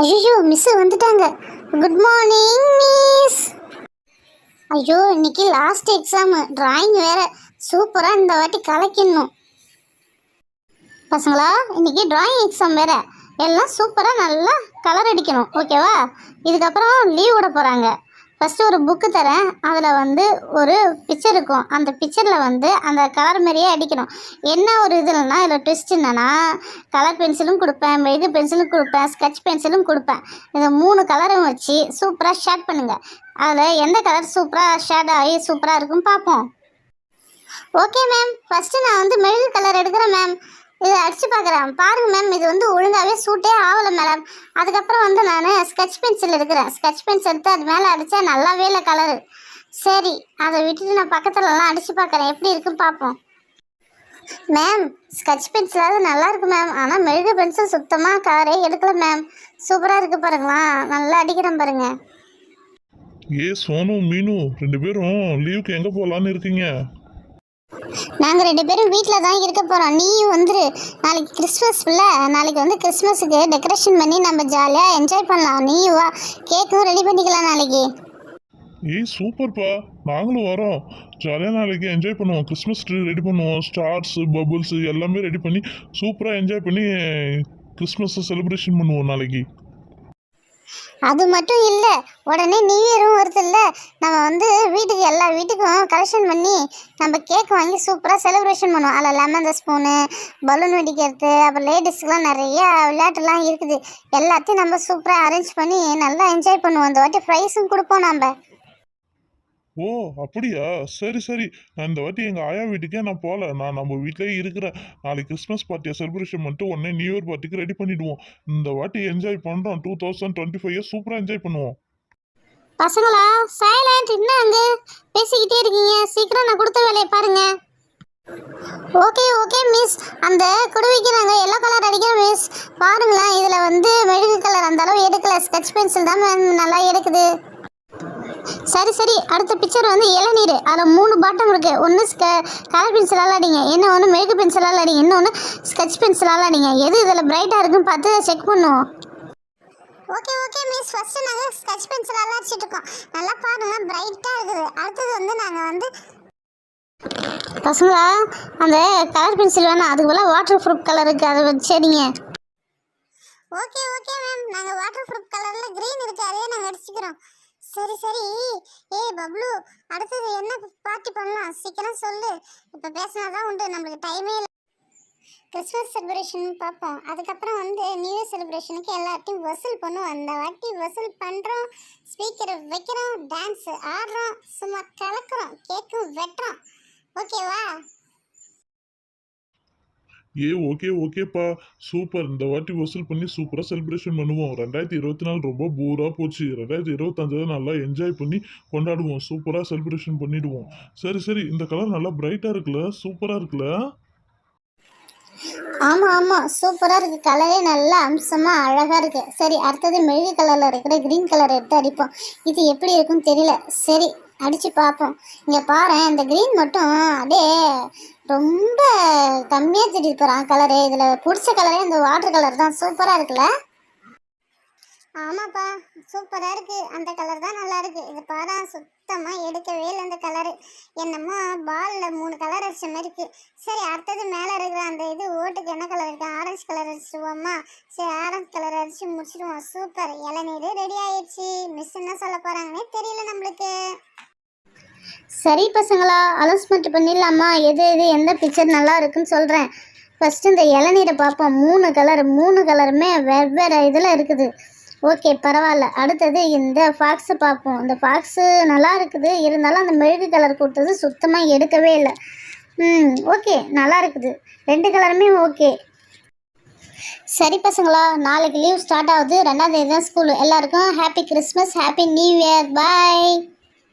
ஐயோ மிஸ் வந்துட்டாங்க. Good morning miss. ஐயோ இன்னைக்கு லாஸ்ட் எக்ஸாமு, டிராயிங் வேற. சூப்பராக இந்த வாட்டி கலக்கிடணும் பசங்களா. இன்னைக்கு டிராயிங் எக்ஸாம் வேற. எல்லாம் சூப்பராக நல்லா கலர் அடிக்கணும், ஓகேவா? இதுக்கப்புறம் லீவ் விட போகிறாங்க. ஃபஸ்ட்டு ஒரு புக்கு தரேன், அதில் ஒரு பிக்சர் இருக்கும். அந்த பிக்சரில் அந்த கலர் மாதிரியே அடிக்கணும். என்ன ஒரு இதுலன்னா இதில் ட்விஸ்ட் என்னென்னா, கலர் பென்சிலும் கொடுப்பேன், மெழுகு பென்சிலும் கொடுப்பேன், ஸ்கெட்ச் பென்சிலும் கொடுப்பேன். இந்த 3 கலரும் வச்சு சூப்பராக ஷேட் பண்ணுங்கள். அதில் எந்த கலர் சூப்பராக ஷேட் ஆகி சூப்பராக இருக்கும் பார்ப்போம். ஓகே மேம், ஃபஸ்ட்டு நான் மெழுகு கலர் எடுக்கிறேன் மேம். இதை அடித்து பார்க்குறேன் பாருங்கள் மேம். இது ஒழுங்காகவே சூட்டே ஆகலை மேடம். அதுக்கப்புறம் நான் ஸ்கெட்ச் பென்சில் எடுக்கிறேன். ஸ்கெட்ச் பென்சில் எடுத்து அது மேலே அடித்தா நல்லாவே இல்லை கலரு. சரி, அதை விட்டுட்டு நான் பக்கத்துலலாம் அடித்து பார்க்குறேன், எப்படி இருக்குன்னு பார்ப்போம். மேம் ஸ்கெட்ச் பென்சிலாவது நல்லா இருக்கு மேம், ஆனால் மெழுகு பென்சில் சுத்தமாக கலரே எடுக்கல மேம். சூப்பராக இருக்குது பாருங்களா, நல்லா அடிக்கிறேன் பாருங்கள். சோனு மீனு 2 பேரும் லீவுக்கு எங்கே போகலான்னு இருக்கீங்க? நாங்கள் 2 பேரும் வீட்டில் தான் இருக்க போகிறோம். நீயும் வந்துரு. நாளைக்கு கிறிஸ்மஸ் இல்லை, நாளைக்கு கிறிஸ்மஸுக்கு டெக்கரேஷன் பண்ணி நம்ம ஜாலியாக என்ஜாய் பண்ணலாம். நீயும் வா, கேக்கும் ரெடி பண்ணிக்கலாம் நாளைக்கு. சூப்பர்ப்பா, நாங்களும் வரோம். ஜாலியாக நாளைக்கு என்ஜாய் பண்ணுவோம். கிறிஸ்மஸ் ட்ரீ ரெடி பண்ணுவோம், ஸ்டார்ஸ் பபுள்ஸ் எல்லாமே ரெடி பண்ணி சூப்பராக என்ஜாய் பண்ணி கிறிஸ்மஸை செலிப்ரேஷன் பண்ணுவோம் நாளைக்கு. அது மட்டும் இல்லை, உடனே நியூ இயரும் வருது இல்லை. நம்ம வீட்டுக்கு எல்லா வீட்டுக்கும் கலெக்ஷன் பண்ணி நம்ம கேக் வாங்கி சூப்பராக செலிப்ரேஷன் பண்ணுவோம். அதில் லெமன் ஸ்பூனு, பலூன் வெடிக்கிறது, அப்புறம் லேடிஸ்க்கெலாம் நிறையா விளையாட்டுலாம் இருக்குது. எல்லாத்தையும் நம்ம சூப்பராக அரேஞ்ச் பண்ணி நல்லா என்ஜாய் பண்ணுவோம். இந்த வாட்டி ப்ரைஸும் கொடுப்போம் நம்ம. ஓ அப்படியா, சரி சரி. நான் இந்த வாட்டி எங்கள் ஆயா வீட்டுக்கே நான் போகல. நான் நம்ம வீட்டிலே இருக்கிறேன். நாளைக்கு கிறிஸ்மஸ் பார்ட்டியை செலிப்ரேஷன் பண்ணிட்டு உடனே நியூ இயர் பார்ட்டிக்கு ரெடி பண்ணிவிடுவோம். இந்த வாட்டி என்ஜாய் பண்ணுறோம். 2025 சூப்பராக என்ஜாய் பண்ணுவோம். பசங்களா சைலண்ட், என்ன அங்கே பேசிக்கிட்டே இருக்கீங்க? சீக்கிரம் நான் கொடுத்த வேலையை பாருங்க. ஓகே ஓகே மிஸ், அந்த குடுவைக்கு நாங்கள் எல்லோ கலர் அடிக்கிறோம் மிஸ். பாருங்களேன், இதில் மெழுகு கலர் அந்த அளவு எடுக்கல, ஸ்கெட்ச் பென்சில் தான் நல்லா எடுக்குது. சரி சரி, அடுத்த பிக்சர் இளநீர். அதில் 3 பாட்டம் இருக்குது. ஒன்று கலர் பென்சிலால் அடிங்க, ஒன்று மெழுகு பென்சிலால் அடிங்க, இன்னொன்று ஸ்கெட்ச் பென்சிலால் அடிங்க. எது இதில் பிரைட்டாக இருக்குன்னு பார்த்து செக் பண்ணுவோம். ஓகே ஓகே மிஸ், ஃபஸ்ட்டு நாங்கள் ஸ்கெட்ச் பென்சிலால் அடிச்சிட்டு இருக்கோம். நல்லா பாருங்க, பிரைட்டாக இருக்குது. அடுத்தது நாங்கள் பசங்களா அந்த கலர் பென்சில் வேணாம், அதுக்கு பதிலாக வாட்டர் ப்ரூஃப் கலர் இருக்குது, அதை வச்சு அடிங்க. ஓகே ஓகே மேம், நாங்கள் வாட்டர் ப்ரூஃப் கலரில் க்ரீன் இருக்குது, அதையே நாங்கள் அடிச்சுக்கிறோம். சரி சரி. பப்ளு, அடுத்தது என்ன பார்ட்டி பண்ணலாம்? சீக்கிரம் சொல்லு, இப்போ பேசினா தான் உண்டு, நம்மளுக்கு டைமே இல்லை. கிறிஸ்மஸ் செலிப்ரேஷன் பார்ப்போம். அதுக்கப்புறம் நியூ இயர் செலிப்ரேஷனுக்கு எல்லாத்தையும் வசூல் பண்ணுவோம். அந்த வாட்டி வசூல் பண்ணுறோம், ஸ்பீக்கர் வைக்கிறோம், டான்ஸ் ஆடுறோம், சும்மா கலக்கிறோம், கேக்கும் வெட்டுறோம். ஓகேவா? ஓகேப்பா, சூப்பர். இந்த வாட்டி வசூல் பண்ணி சூப்பராக செலிப்ரேஷன் பண்ணுவோம். 2024 ரொம்ப போராக போச்சு. 2025 நல்லா என்ஜாய் பண்ணி கொண்டாடுவோம். சூப்பராக செலிப்ரேஷன் பண்ணிடுவோம். சரி சரி, இந்த கலர் நல்லா பிரைட்டாக இருக்குல்ல, சூப்பராக இருக்குல்ல? ஆமாம் ஆமாம், சூப்பராக இருக்குது. கலரே நல்லா அம்சமாக அழகாக இருக்குது. சரி, அடுத்தது மெழுகு கலரில் இருக்கிற க்ரீன் கலர் எடுத்து அடிப்போம். இது எப்படி இருக்குன்னு தெரியல. சரி, அடித்து பார்ப்போம். இங்கே பாரு, இந்த க்ரீன் மட்டும் அப்படியே ரொம்ப கம்மியாக திட்டிட்டு போகிறான் கலரு. இதில் பிடிச்ச கலரே இந்த வாட்டர் கலர் தான். சூப்பராக இருக்குல்ல? ஆமாப்பா, சூப்பராக இருக்குது. அந்த கலர் தான் நல்லா இருக்குது. இது பாரு, சுத்தமாக எடுக்கவே இல்லை அந்த கலரு. என்னமோ பாலில் 3 கலர் அடிச்ச மாதிரி இருக்குது. சரி, அடுத்தது மேலே இருக்கிற அந்த ஓட்டுக்கு என்ன கலர் இருக்குது? ஆரஞ்சு கலர் அடிச்சிடுவோம்மா. சரி, ஆரஞ்சு கலர் அடித்து முடிச்சிடுவோம். சூப்பர், இளநீர் ரெடி ஆயிடுச்சு. மிஸ் என்ன சொல்ல போகிறாங்கன்னே தெரியல நம்மளுக்கு. சரி பசங்களா, அலௌன்ஸ்மெண்ட் பண்ணிடலாமா? எது எந்த பிக்சர் நல்லா இருக்குன்னு சொல்கிறேன். ஃபஸ்ட்டு இந்த இளநீரை பார்ப்போம். 3 கலருமே வெவ்வேறு இதில் இருக்குது. ஓகே, பரவாயில்ல. அடுத்தது இந்த ஃபாக்ஸை பார்ப்போம். இந்த ஃபாக்ஸு நல்லா இருக்குது, இருந்தாலும் அந்த மெழுகு கலர் கொடுத்தது சுத்தமாக எடுக்கவே இல்லை. ஓகே, நல்லா இருக்குது. 2 கலருமே ஓகே. சரி பசங்களா, நாளைக்கு லீவ் ஸ்டார்ட் ஆகுது. 2ஆம் தேதி தான் ஸ்கூலு. எல்லாருக்கும் happy Christmas, happy new year, பாய்.